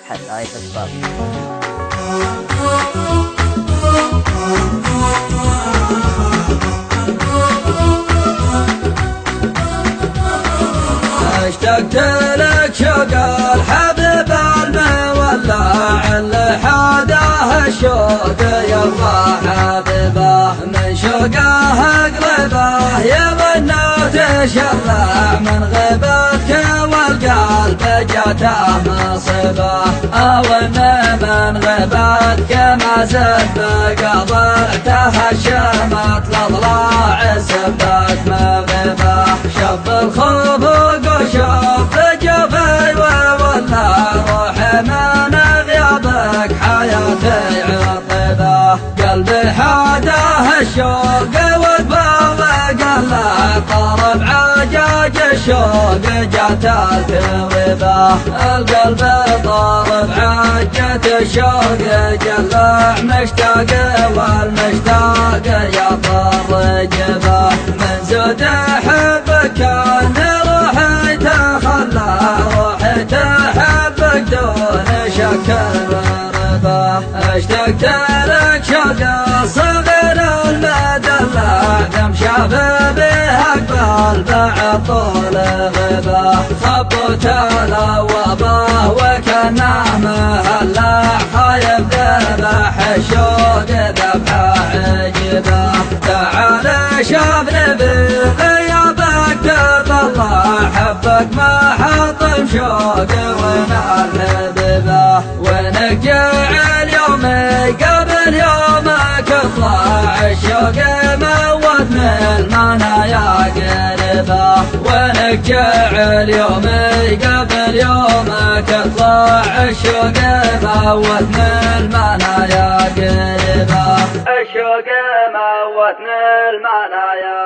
حتى يتصبر. اشتقت لك شوق الحبيب المولع اللي حاده الشوق يرضى حبيبه من شوقه قلبه يمنى وتشرع من غيبتك والقلب جاته مصيبه او من غيبتك ما زد بقضيته الشمت الاضلاع سبت مغيبه شب الخوف وشوف جفي وولى روحي من غيابك حياتي عطبه قلبي حاده الشوق وقبل قلب طرب عجاج الشوق جات التوبه القلب طرب عجة الشوق جلع مشتاق والمشتاق يضر جبه من زود حبك روحي تحبك دون شك وربه اشتقت لك شوق صغير المدلع دم شبابي اقبل بعد طول غبه خبط الوبه وكانه مهلع خايف ذبح الشوق ذبح عجبه تعال شافني بغيابك تطلع حبك ما حطم شوق وين الحبيبه وينك جعل يومي قبل يومك اطلع الشوق موت من المنايا قربه وينك جعل يومي قبل يومك اطلع الشوق موت من المنايا قربه الشوق موت من المنايا